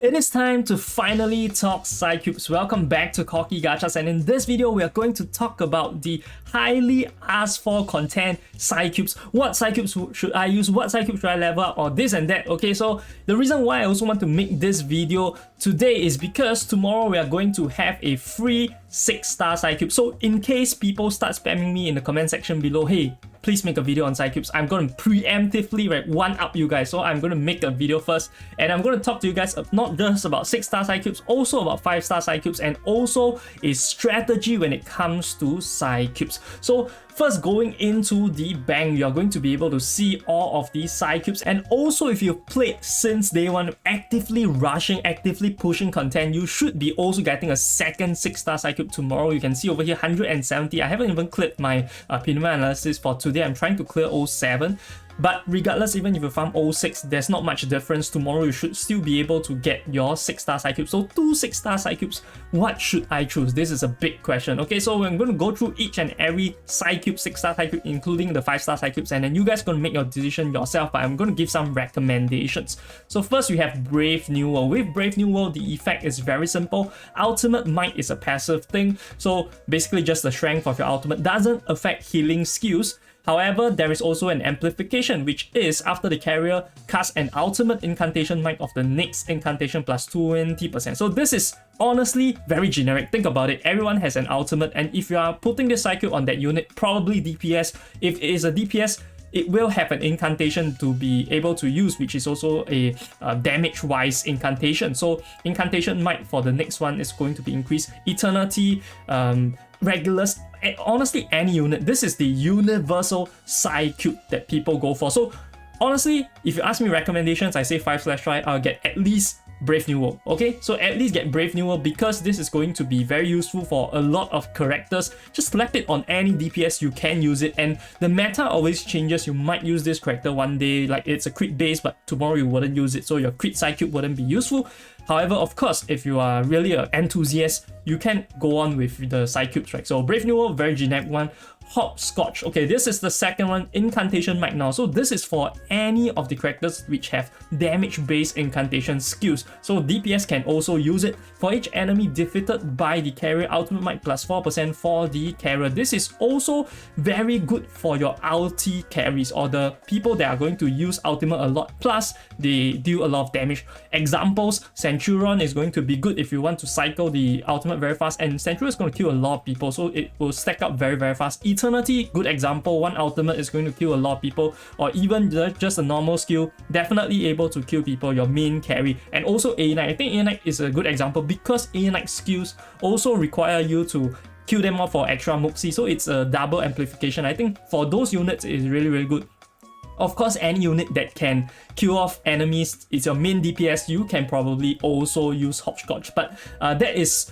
It is time to finally talk Psycubes. Welcome back to Cocky Gachas, and in this video we are going to talk about the highly asked for content Psycubes. What Psycubes should I use? What Psycubes should I level up? Or this and that. Okay, so the reason why I also want to make this video today is because tomorrow we are going to have a free 6-star Psycube. So in case people start spamming me in the comment section below, hey, please make a video on Psycubes, I'm going to preemptively one-up you guys. So I'm going to make a video first, and I'm going to talk to you guys not just about 6-star Psycubes, also about 5-star Psycubes, and also a strategy when it comes to Psycubes. So first, going into the bank, you're going to be able to see all of these Psycubes, and also if you've played since day one, actively rushing, actively pushing content, you should be also getting a second 6-star Psycube tomorrow. You can see over here 170. I haven't even cleared my Pinuma analysis for today. I'm trying to clear 07. But regardless, even if you farm 06, there's not much difference. Tomorrow you should still be able to get your 6-star Psycubes. So 2 6-star Psycubes, what should I choose? This is a big question. Okay, so I'm going to go through each and every Psycube, 6-star Psycube, including the 5-star Psycubes, and then you guys are going to make your decision yourself, but I'm going to give some recommendations. So first we have Brave New World. With Brave New World, the effect is very simple. Ultimate Might is a passive thing. So basically just the strength of your ultimate doesn't affect healing skills. However, there is also an amplification, which is after the carrier casts an ultimate incantation might of the next incantation plus 20%. So this is honestly very generic. Think about it. Everyone has an ultimate, and if you are putting this Psycube on that unit, probably DPS. If it is a DPS, it will have an incantation to be able to use, which is also a damage-wise incantation. So incantation might for the next one is going to be increased. Eternity, Regulus, honestly any unit. This is the universal Psycube that people go for. So honestly, if you ask me recommendations, I say 5/try. I'll get at least Brave New World. Okay, so at least get Brave New World, because this is going to be very useful for a lot of characters. Just slap it on any DPS, you can use it, and the meta always changes. You might use this character one day, like it's a crit base, but tomorrow you wouldn't use it, so your crit Psycube wouldn't be useful. However, of course, if you are really an enthusiast, you can go on with the Psycubes, right? So Brave New World, very generic one. Hopscotch. Okay, this is the second one, Incantation Might now. So this is for any of the characters which have damage-based incantation skills. So DPS can also use it. For each enemy defeated by the carrier, Ultimate Might plus 4% for the carrier. This is also very good for your ulti carries, or the people that are going to use Ultimate a lot, plus they deal a lot of damage. Examples, Centurion is going to be good if you want to cycle the Ultimate very fast, and Centurion is going to kill a lot of people, so it will stack up very, very fast. Eternity, good example. One ultimate is going to kill a lot of people, or even just a normal skill, definitely able to kill people, your main carry. And also A Knight. I think A Knight is a good example because A Knight skills also require you to kill them off for extra moxie, so it's a double amplification. I think for those units it is really, really good. Of course, any unit that can kill off enemies, it's your main DPS, you can probably also use Hopscotch, but that is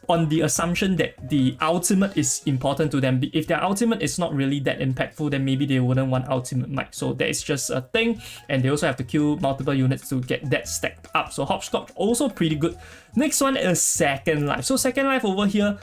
on the assumption that the ultimate is important to them. If their ultimate is not really that impactful, then maybe they wouldn't want ultimate might. So that is just a thing, and they also have to kill multiple units to get that stacked up. So Hopscotch also pretty good. Next one is Second Life. So Second Life over here,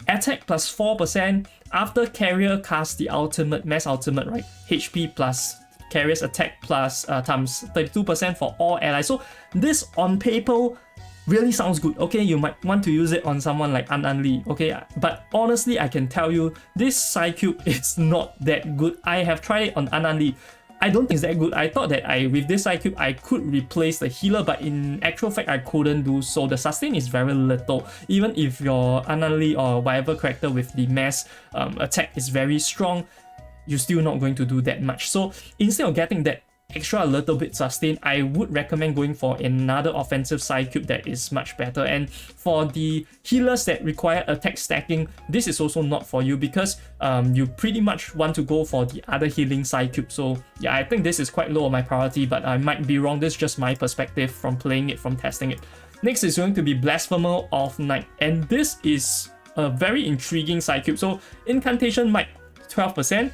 attack plus 4% after carrier casts the ultimate, mass ultimate, right? HP plus carrier's attack plus times 32% for all allies. So this on paper really sounds good. Okay, you might want to use it on someone like Ananli, okay, but honestly I can tell you this Psycube is not that good. I have tried it on Ananli. I don't think it's that good. I thought that with this Psycube I could replace the healer, but in actual fact I couldn't do so. The sustain is very little. Even if your Ananli or whatever character with the mass attack is very strong, you're still not going to do that much. So instead of getting that extra a little bit sustain, I would recommend going for another offensive Psycube that is much better. And for the healers that require attack stacking, this is also not for you, because you pretty much want to go for the other healing Psycube. So yeah, I think this is quite low on my priority, but I might be wrong. This is just my perspective from playing it, from testing it. Next is going to be Blasphemer of Night, and this is a very intriguing Psycube. So Incantation Might 12%.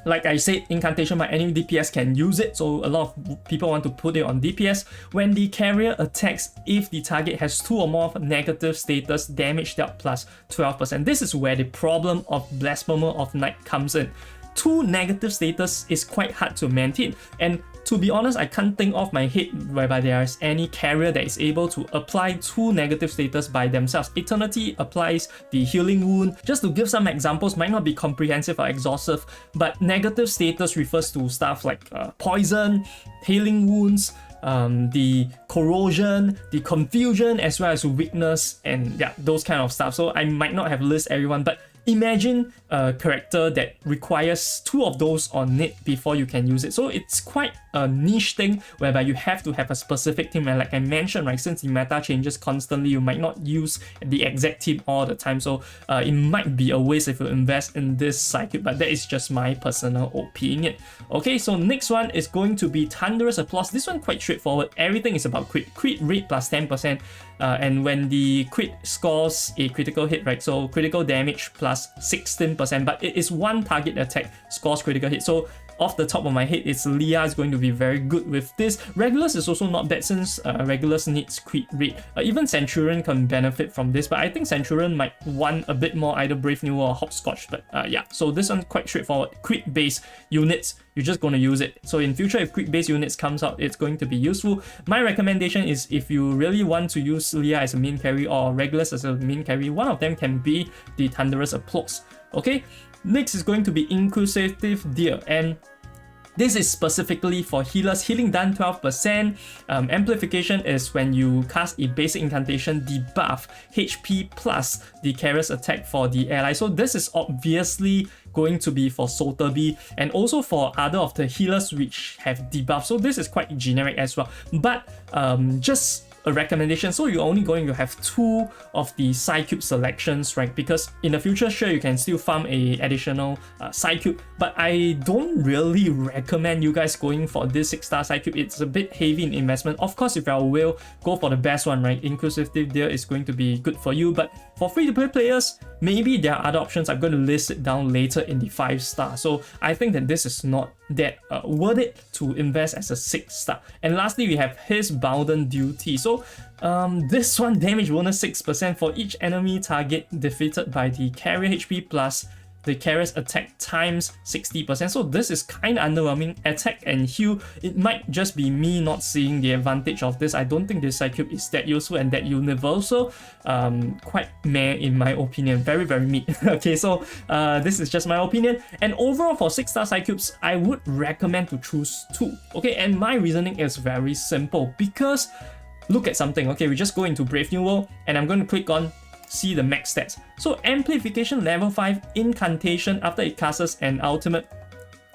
Like I said, Incantation Might, any DPS can use it, so a lot of people want to put it on DPS. When the carrier attacks, if the target has 2 or more negative status, damage dealt plus 12%. This is where the problem of Blasphemer of Night comes in. 2 negative status is quite hard to maintain. And to be honest, I can't think off my head whereby there is any carrier that is able to apply 2 negative status by themselves. Eternity applies the healing wound. Just to give some examples, might not be comprehensive or exhaustive, but negative status refers to stuff like poison, healing wounds, the corrosion, the confusion, as well as weakness, and yeah, those kind of stuff. So I might not have listed everyone, but imagine a character that requires 2 of those on it before you can use it. So it's quite a niche thing whereby you have to have a specific team, and like I mentioned, right, since the meta changes constantly, you might not use the exact team all the time. So it might be a waste if you invest in this Psycube, but that is just my personal opinion. Okay, so next one is going to be Thunderous Applause. This one quite straightforward. Everything is about crit rate plus 10%. And when the crit scores a critical hit, right, so critical damage plus 16%, but it is one target attack scores critical hit. So off the top of my head, it's Leah is going to be very good with this. Regulus is also not bad since Regulus needs crit rate. Even Centurion can benefit from this, but I think Centurion might want a bit more either Brave New World or Hopscotch. But yeah, so this one's quite straightforward. Crit based units, you're just going to use it. So in future, if crit based units comes out, it's going to be useful. My recommendation is if you really want to use Leah as a main carry or Regulus as a main carry, one of them can be the Thunderous Applause. Okay. Next is going to be Inquisitive Deer, and this is specifically for healers. Healing done 12%. Amplification is when you cast a basic incantation, debuff HP plus the carrier's attack for the ally. So this is obviously going to be for Sotheby and also for other of the healers which have debuff. So this is quite generic as well. But just a recommendation, so you're only going to have 2 of the Psycube selections, right? Because in the future, sure, you can still farm a additional Psycube, but I don't really recommend you guys going for this 6-star Psycube. It's a bit heavy in investment. Of course, if you're a whale, go for the best one, right? Inquisitive Deer is going to be good for you, but for free-to-play players, maybe there are other options. I'm going to list it down later in the 5-star. So I think that this is not that worth it to invest as a 6-star. And lastly, we have his Bounden Duty. So this one, damage bonus 6% for each enemy target defeated by the carrier HP plus the carrier's attack times 60%. So this is kind of underwhelming. Attack and heal, it might just be me not seeing the advantage of this. I don't think this Psycube is that useful and that universal. Quite meh in my opinion. Very, very mid. Okay, so this is just my opinion. And overall for 6-star Psycubes, I would recommend to choose 2. Okay, and my reasoning is very simple because look at something. Okay, we just go into Brave New World and I'm going to click on see the max stats. So Amplification level 5 incantation after it casts an ultimate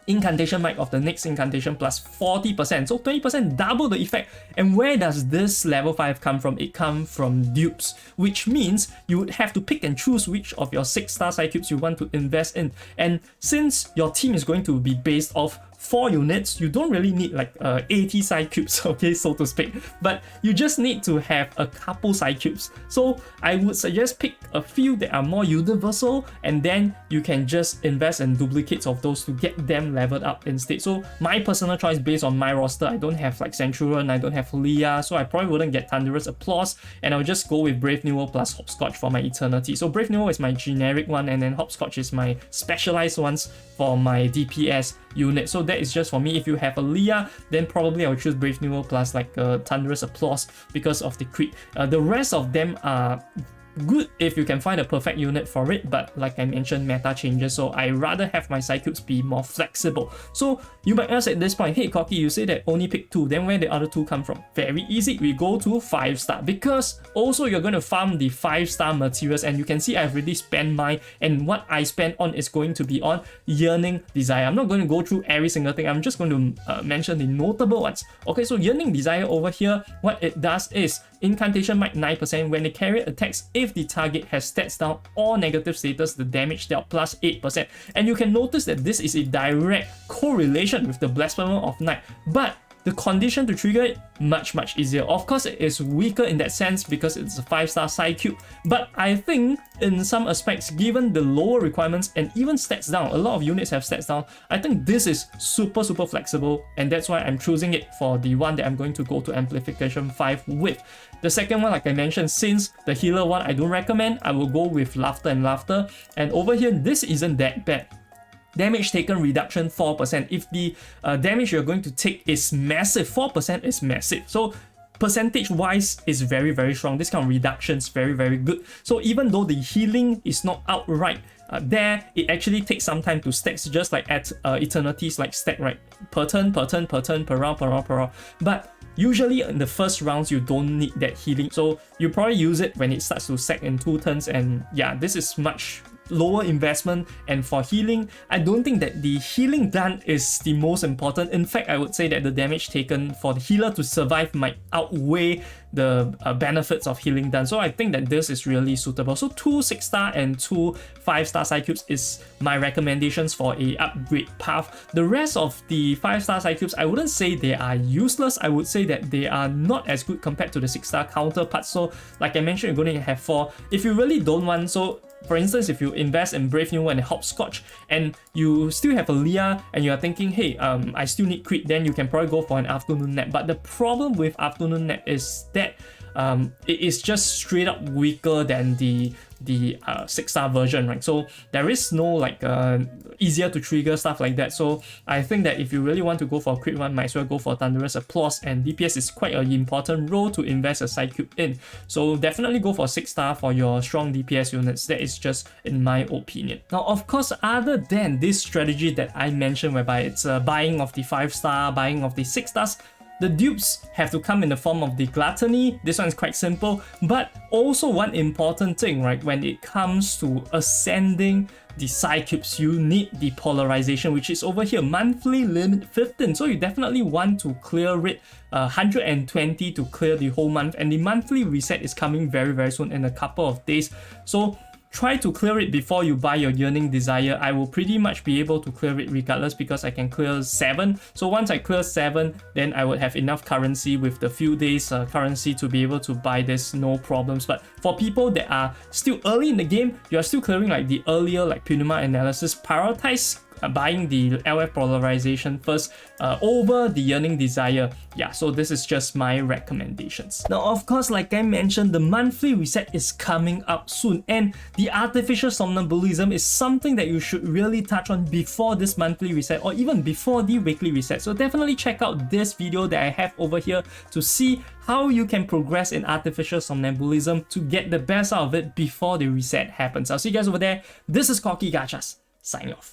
incantation might of the next incantation plus 40%, so 20%, double the effect. And where does this level 5 come from? It comes from dupes, which means you would have to pick and choose which of your 6-star Psycubes you want to invest in. And since your team is going to be based off 4 units, you don't really need like 80 Psycubes, okay, so to speak, but you just need to have a couple Psycubes. So I would suggest pick a few that are more universal, and then you can just invest in duplicates of those to get them leveled up instead. So my personal choice based on my roster, I don't have like Centurion, I don't have Leah, so I probably wouldn't get Thunderous Applause, and I'll just go with Brave New World plus Hopscotch for my Eternity. So Brave New World is my generic one, and then Hopscotch is my specialized ones for my DPS unit. So that is just for me. If you have a Leah, then probably I would choose Brave New World plus like Thunderous Applause because of the crit. The rest of them are good if you can find a perfect unit for it, but like I mentioned, meta changes, so I rather have my Psycubes be more flexible. So you might ask at this point, hey Cocky, you say that only pick 2, then where the other 2 come from? Very easy, we go to 5-star, because also you're going to farm the 5-star materials, and you can see I've already spent mine, and what I spend on is going to be on Yearning Desire. I'm not going to go through every single thing, I'm just going to mention the notable ones. Okay, so Yearning Desire over here, what it does is Incantation Might 9%. When the carrier attacks, if the target has stats down or negative status, the damage dealt plus 8%. And you can notice that this is a direct correlation with the Blasphemer of Night. But the condition to trigger it, much easier. Of course, it is weaker in that sense because it's a 5-star Psycube, but I think in some aspects, given the lower requirements and even stats down, a lot of units have stats down, I think this is super flexible, and that's why I'm choosing it for the one that I'm going to go to Amplification 5 with. The second one, like I mentioned, since the healer one I don't recommend, I will go with Laughter and Laughter. And over here, this isn't that bad. Damage taken reduction 4%. If the damage you're going to take is massive, 4% is massive. So percentage wise is very, very strong. This kind of reduction is very, very good. So even though the healing is not outright there, it actually takes some time to stack, just like at eternities like stack, right? Per turn, per turn, per turn, per round, per round, per round. But usually in the first rounds, you don't need that healing. So you probably use it when it starts to stack in 2 turns. And yeah, this is much lower investment. And for healing, I don't think that the healing done is the most important. In fact, I would say that the damage taken for the healer to survive might outweigh the benefits of healing done. So I think that this is really suitable. So 2 6-star and 2 5-star Psycubes is my recommendations for a upgrade path. The rest of the 5-star Psycubes, I wouldn't say they are useless. I would say that they are not as good compared to the 6-star counterparts. So like I mentioned, you're going to have 4. If you really don't want, so for instance, if you invest in Brave New World and Hopscotch and you still have a Leah and you are thinking, hey, I still need crit, then you can probably go for an afternoon nap. But the problem with afternoon nap is that it is just straight up weaker than the 6-star version, right? So there is no like easier to trigger stuff like that. So I think that if you really want to go for a crit one, might as well go for Thunderous Applause, and DPS is quite an important role to invest a Psycube in. So definitely go for 6-star for your strong DPS units. That is just in my opinion. Now, of course, other than this strategy that I mentioned, whereby it's buying of the 5-star, buying of the 6-stars, the dupes have to come in the form of the Gluttony. This one is quite simple, but also one important thing, right? When it comes to ascending the Psycubes, you need the polarization, which is over here, monthly limit 15. So you definitely want to clear it, 120 to clear the whole month, and the monthly reset is coming very, very soon in a couple of days. So try to clear it before you buy your Yearning Desire. I will pretty much be able to clear it regardless because I can clear 7. So once I clear 7, then I would have enough currency with the few days currency to be able to buy this, no problems. But for people that are still early in the game, you are still clearing like the earlier like Punima Analysis, prioritize buying the LF polarization first over the Yearning Desire. Yeah, so this is just my recommendations. Now, of course, like I mentioned, the monthly reset is coming up soon, and the artificial somnambulism is something that you should really touch on before this monthly reset or even before the weekly reset. So definitely check out this video that I have over here to see how you can progress in artificial somnambulism to get the best out of it before the reset happens. I'll see you guys over there. This is Corky Gachas, signing off.